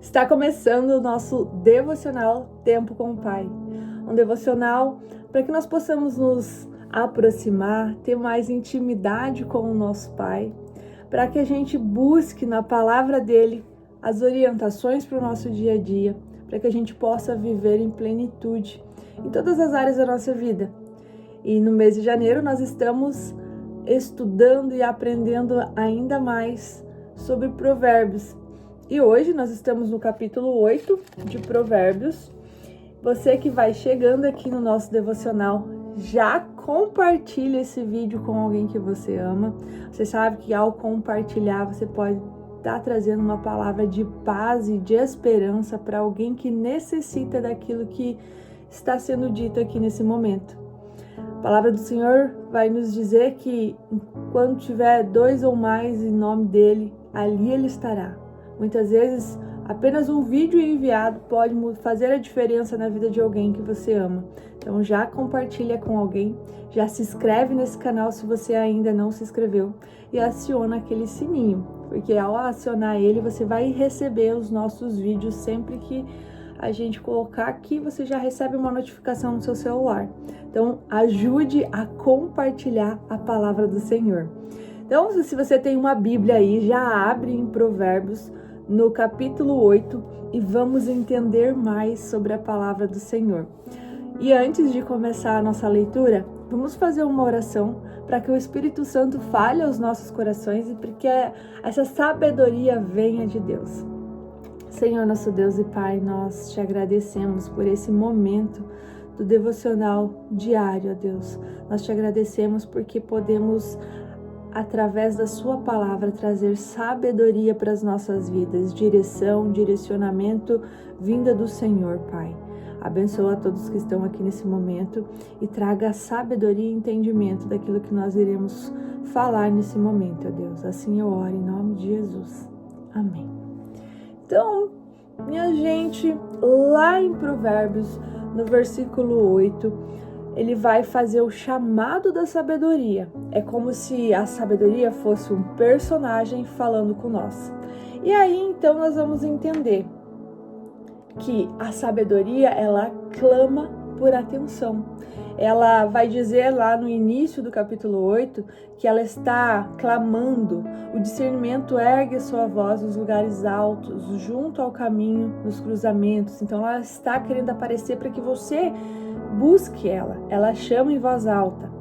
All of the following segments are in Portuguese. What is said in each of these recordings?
Está começando o nosso devocional Tempo com o Pai. Um devocional para que nós possamos nos aproximar, ter mais intimidade com o nosso Pai, para que a gente busque na palavra dele as orientações para o nosso dia a dia, para que a gente possa viver em plenitude em todas as áreas da nossa vida. E no mês de janeiro nós estamos estudando e aprendendo ainda mais sobre Provérbios. E hoje nós estamos no capítulo 8 de Provérbios. Você que vai chegando aqui no nosso devocional, já compartilha esse vídeo com alguém que você ama. Você sabe que ao compartilhar você pode estar trazendo uma palavra de paz e de esperança para alguém que necessita daquilo que está sendo dito aqui nesse momento. A palavra do Senhor vai nos dizer que quando tiver 2 ou mais em nome dele, ali ele estará. Muitas vezes, apenas um vídeo enviado pode fazer a diferença na vida de alguém que você ama. Então já compartilha com alguém, já se inscreve nesse canal se você ainda não se inscreveu e aciona aquele sininho, porque ao acionar ele você vai receber os nossos vídeos sempre que a gente colocar aqui, você já recebe uma notificação no seu celular. Então ajude a compartilhar a palavra do Senhor. Então, se você tem uma Bíblia aí, já abre em Provérbios, no capítulo 8, e vamos entender mais sobre a palavra do Senhor. E antes de começar a nossa leitura, vamos fazer uma oração para que o Espírito Santo fale aos nossos corações e para que essa sabedoria venha de Deus. Senhor, nosso Deus e Pai, nós te agradecemos por esse momento do devocional diário, ó Deus. Nós te agradecemos porque podemos, através da sua palavra, trazer sabedoria para as nossas vidas, direção, direcionamento, vinda do Senhor, Pai. Abençoa a todos que estão aqui nesse momento e traga sabedoria e entendimento daquilo que nós iremos falar nesse momento, ó Deus. Assim eu oro em nome de Jesus. Amém. Então, minha gente, lá em Provérbios, no versículo 8, ele vai fazer o chamado da sabedoria. É como se a sabedoria fosse um personagem falando com nós. E aí, então, nós vamos entender que a sabedoria, ela clama por atenção. Ela vai dizer lá no início do capítulo 8 que ela está clamando. O discernimento ergue sua voz nos lugares altos, junto ao caminho, nos cruzamentos. Então ela está querendo aparecer para que você busque ela. Ela chama em voz alta.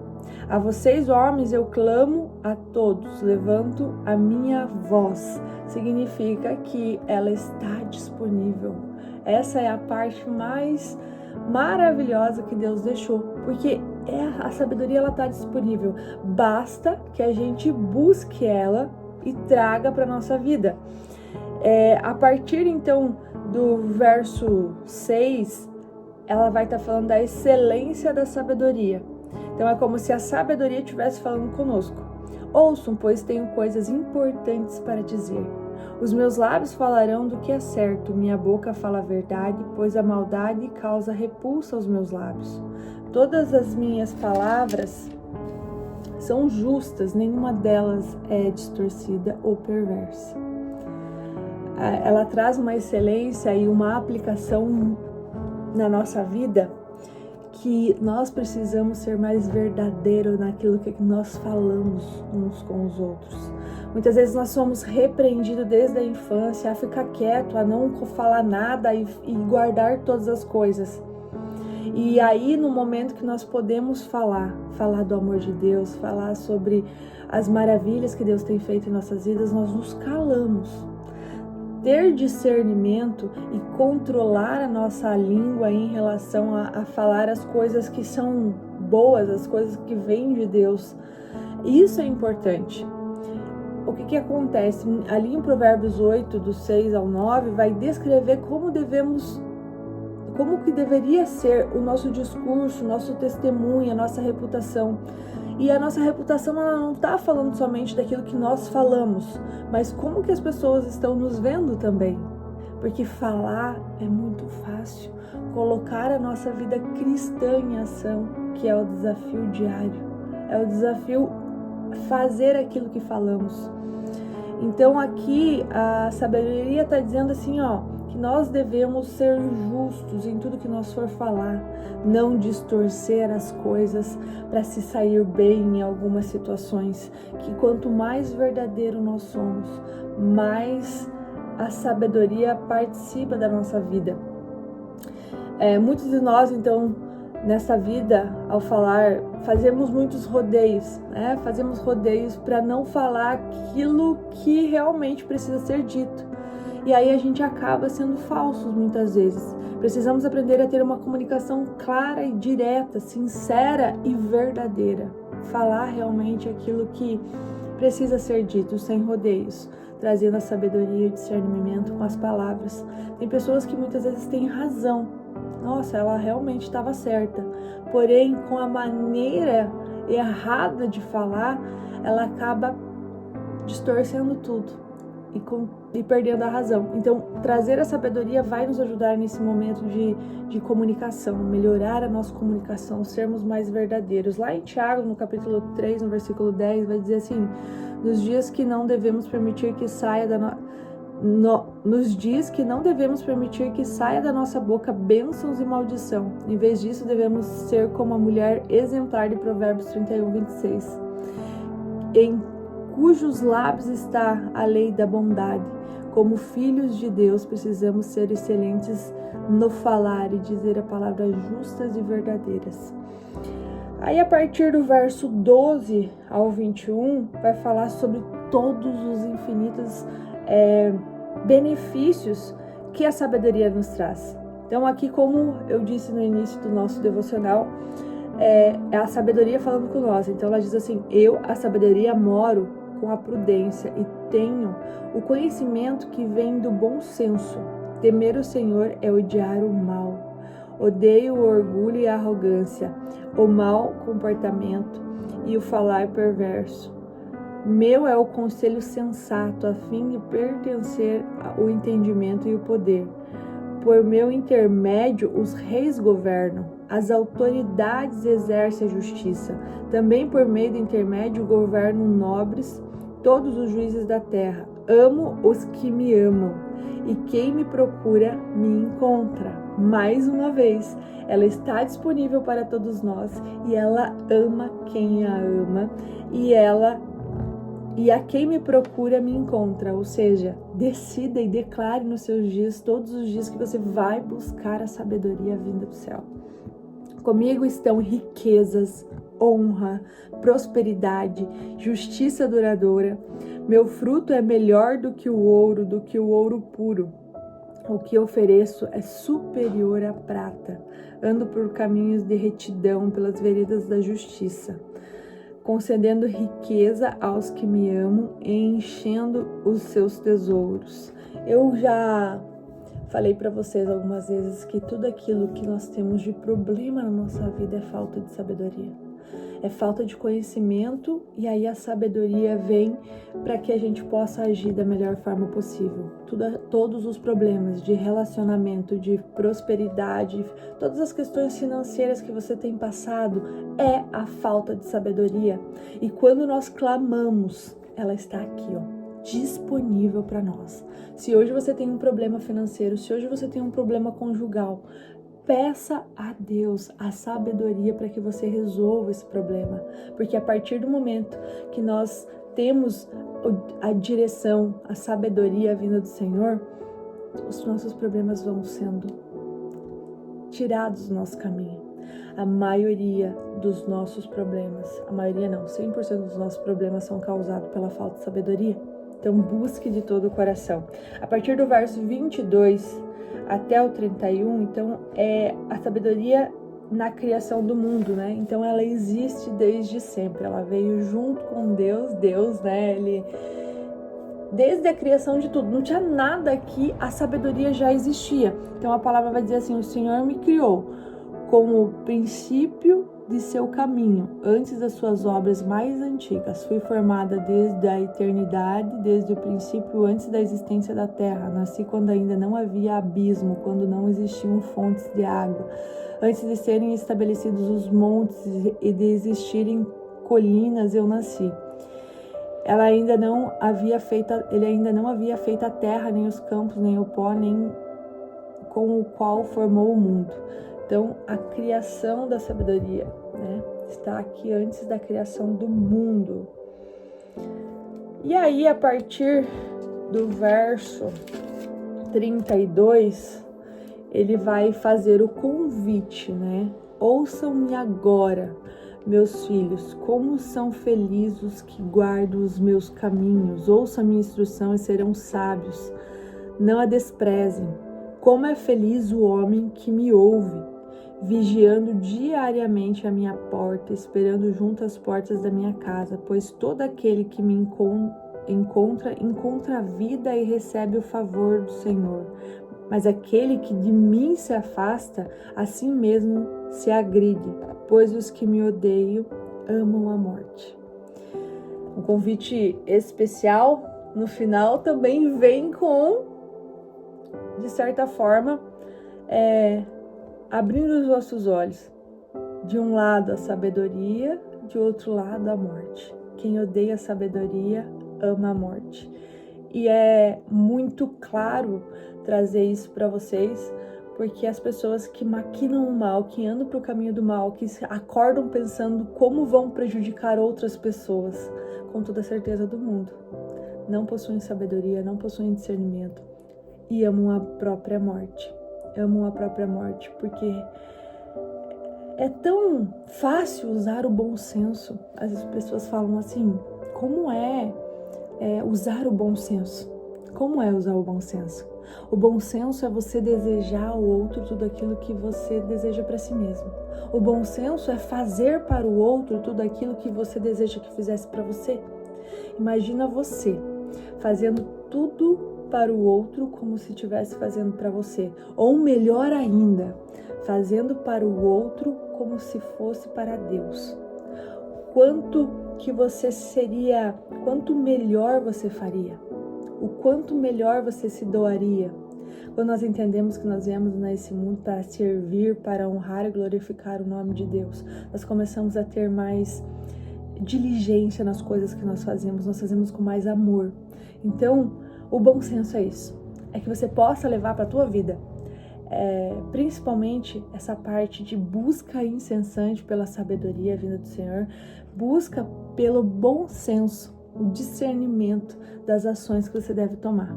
A vocês, homens, eu clamo a todos, levanto a minha voz. Significa que ela está disponível. Essa é a parte mais maravilhosa que Deus deixou, porque a sabedoria, ela está disponível. Basta que a gente busque ela e traga para nossa vida. A partir então do verso 6, ela vai estar falando da excelência da sabedoria. Então é como se a sabedoria estivesse falando conosco. Ouçam, pois tenho coisas importantes para dizer. Os meus lábios falarão do que é certo, minha boca fala a verdade, pois a maldade causa repulsa aos meus lábios. Todas as minhas palavras são justas, nenhuma delas é distorcida ou perversa. Ela traz uma excelência e uma aplicação na nossa vida que nós precisamos ser mais verdadeiros naquilo que nós falamos uns com os outros. Muitas vezes nós somos repreendidos desde a infância a ficar quieto, a não falar nada e guardar todas as coisas. E aí, no momento que nós podemos falar do amor de Deus, falar sobre as maravilhas que Deus tem feito em nossas vidas, nós nos calamos. Ter discernimento e controlar a nossa língua em relação a falar as coisas que são boas, as coisas que vêm de Deus, isso é importante. O que acontece? Ali em Provérbios 8, do 6 ao 9, vai descrever como que deveria ser o nosso discurso, nosso testemunho, a nossa reputação. E a nossa reputação, ela não está falando somente daquilo que nós falamos, mas como que as pessoas estão nos vendo também. Porque falar é muito fácil. Colocar a nossa vida cristã em ação, que é o desafio diário, é o desafio fazer aquilo que falamos. Então aqui a sabedoria está dizendo assim, que nós devemos ser justos em tudo que nós for falar, não distorcer as coisas para se sair bem em algumas situações, que quanto mais verdadeiro nós somos, mais a sabedoria participa da nossa vida. Muitos de nós, então, nessa vida, ao falar, fazemos muitos rodeios, né? Fazemos rodeios para não falar aquilo que realmente precisa ser dito. E aí a gente acaba sendo falsos muitas vezes. Precisamos aprender a ter uma comunicação clara e direta, sincera e verdadeira. Falar realmente aquilo que precisa ser dito, sem rodeios, trazendo a sabedoria e o discernimento com as palavras. Tem pessoas que muitas vezes têm razão. Nossa, ela realmente estava certa. Porém, com a maneira errada de falar, ela acaba distorcendo tudo e perdendo a razão. Então, trazer a sabedoria vai nos ajudar nesse momento de comunicação, melhorar a nossa comunicação, sermos mais verdadeiros. Lá em Tiago, no capítulo 3, no versículo 10, vai dizer assim: nos dias que não devemos permitir que saia da nossa boca bênçãos e maldição. Em vez disso, devemos ser como a mulher exemplar de Provérbios 31:26, em cujos lábios está a lei da bondade. Como filhos de Deus, precisamos ser excelentes no falar e dizer a palavras justas e verdadeiras. Aí, a partir do verso 12 ao 21, vai falar sobre todos os infinitos benefícios que a sabedoria nos traz. Então, aqui, como eu disse no início do nosso devocional, é a sabedoria falando com nós. Então, ela diz assim: eu, a sabedoria, moro com a prudência e tenho o conhecimento que vem do bom senso. Temer o Senhor é odiar o mal. Odeio o orgulho e a arrogância, o mau comportamento e o falar perverso. Meu é o conselho sensato, a fim de pertencer ao entendimento e o poder. Por meu intermédio, os reis governam, as autoridades exercem a justiça. Também por meio do intermédio governam nobres, todos os juízes da terra. Amo os que me amam, e quem me procura me encontra. Mais uma vez, ela está disponível para todos nós, e ela ama quem a ama, e a quem me procura me encontra. Ou seja, decida e declare nos seus dias, todos os dias, que você vai buscar a sabedoria vinda do céu. Comigo estão riquezas, honra, prosperidade, justiça duradoura. Meu fruto é melhor do que o ouro puro. O que ofereço é superior à prata. Ando por caminhos de retidão, pelas veredas da justiça, concedendo riqueza aos que me amam e enchendo os seus tesouros. Eu já falei para vocês algumas vezes que tudo aquilo que nós temos de problema na nossa vida é falta de sabedoria. É falta de conhecimento, e aí a sabedoria vem para que a gente possa agir da melhor forma possível. Todos os problemas de relacionamento, de prosperidade, todas as questões financeiras que você tem passado, é a falta de sabedoria. E quando nós clamamos, ela está aqui, disponível para nós. Se hoje você tem um problema financeiro, se hoje você tem um problema conjugal, peça a Deus a sabedoria para que você resolva esse problema, porque a partir do momento que nós temos a direção, a sabedoria vinda do Senhor, os nossos problemas vão sendo tirados do nosso caminho. A maioria dos nossos problemas, a maioria não, 100% dos nossos problemas são causados pela falta de sabedoria. Então busque de todo o coração. A partir do verso 22 até o 31, então, é a sabedoria na criação do mundo, né? Então, ela existe desde sempre. Ela veio junto com Deus, né? Desde a criação de tudo. Não tinha nada aqui, a sabedoria já existia. Então, a palavra vai dizer assim: o Senhor me criou como o princípio de seu caminho, antes das suas obras mais antigas. Fui formada desde a eternidade, desde o princípio, antes da existência da terra. Nasci quando ainda não havia abismo, quando não existiam fontes de água, antes de serem estabelecidos os montes e de existirem colinas, eu nasci. Ele ainda não havia feito a terra, nem os campos, nem o pó, nem com o qual formou o mundo. Então, a criação da sabedoria, né, está aqui antes da criação do mundo. E aí, a partir do verso 32, ele vai fazer o convite, né? Ouçam-me agora, meus filhos, como são felizes os que guardam os meus caminhos. Ouçam a minha instrução e serão sábios. Não a desprezem. Como é feliz o homem que me ouve, vigiando diariamente a minha porta, esperando junto às portas da minha casa, pois todo aquele que me encontra a vida e recebe o favor do Senhor. Mas aquele que de mim se afasta, assim mesmo se agride, pois os que me odeiam amam a morte. Um convite especial no final também vem com, de certa forma, abrindo os nossos olhos. De um lado a sabedoria, de outro lado a morte. Quem odeia a sabedoria ama a morte. E é muito claro trazer isso para vocês, porque as pessoas que maquinam o mal, que andam para o caminho do mal, que acordam pensando como vão prejudicar outras pessoas, com toda a certeza do mundo, não possuem sabedoria, não possuem discernimento e amam a própria morte. Amam a própria morte, porque é tão fácil usar o bom senso. As pessoas falam assim, como é usar o bom senso? Como é usar o bom senso? O bom senso é você desejar ao outro tudo aquilo que você deseja para si mesmo. O bom senso é fazer para o outro tudo aquilo que você deseja que fizesse para você. Imagina você fazendo tudo para o outro como se estivesse fazendo para você. Ou melhor ainda, fazendo para o outro como se fosse para Deus. Quanto melhor você faria? O quanto melhor você se doaria? Quando nós entendemos que nós viemos nesse mundo para servir, para honrar e glorificar o nome de Deus, nós começamos a ter mais diligência nas coisas que nós fazemos com mais amor. Então, o bom senso é isso, é que você possa levar para a tua vida, principalmente essa parte de busca incessante pela sabedoria vinda do Senhor, busca pelo bom senso, o discernimento das ações que você deve tomar.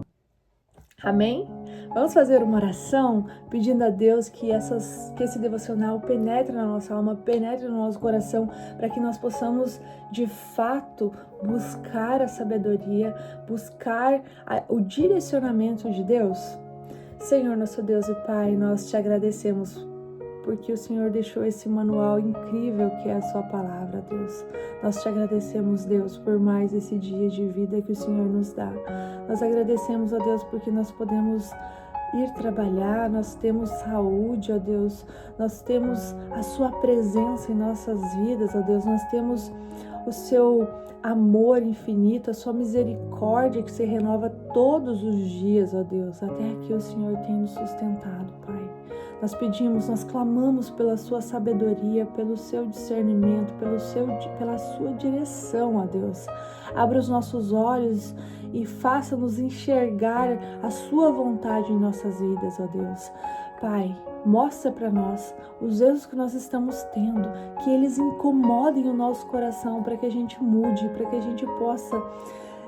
Amém? Vamos fazer uma oração pedindo a Deus que esse devocional penetre na nossa alma, penetre no nosso coração, para que nós possamos de fato buscar a sabedoria, buscar o direcionamento de Deus. Senhor, nosso Deus e Pai, nós te agradecemos porque o Senhor deixou esse manual incrível que é a sua palavra, Deus. Nós te agradecemos, Deus, por mais esse dia de vida que o Senhor nos dá. Nós agradecemos, ó Deus, porque nós podemos ir trabalhar, nós temos saúde, ó Deus, nós temos a sua presença em nossas vidas, ó Deus, nós temos o seu amor infinito, a sua misericórdia que se renova todos os dias, ó Deus. Até aqui o Senhor tem nos sustentado, Pai. Nós pedimos, nós clamamos pela sua sabedoria, pelo seu discernimento, pela sua direção, ó Deus. Abra os nossos olhos e faça-nos enxergar a sua vontade em nossas vidas, ó Deus. Pai, mostra para nós os erros que nós estamos tendo, que eles incomodem o nosso coração, para que a gente mude, para que a gente possa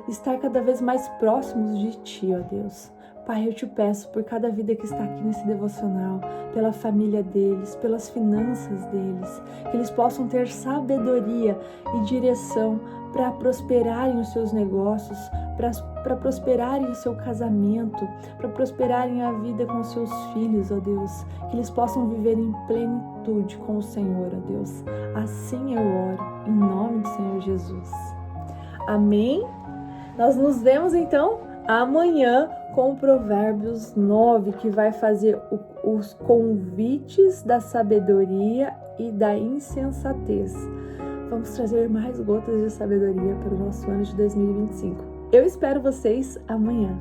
estar cada vez mais próximos de Ti, ó Deus. Pai, eu te peço por cada vida que está aqui nesse devocional, pela família deles, pelas finanças deles, que eles possam ter sabedoria e direção para prosperarem os seus negócios, para prosperarem o seu casamento, para prosperarem a vida com os seus filhos, ó Deus, que eles possam viver em plenitude com o Senhor, ó Deus. Assim eu oro, em nome do Senhor Jesus. Amém? Nós nos vemos então amanhã com Provérbios 9, que vai fazer os convites da sabedoria e da insensatez. Vamos trazer mais gotas de sabedoria para o nosso ano de 2025. Eu espero vocês amanhã.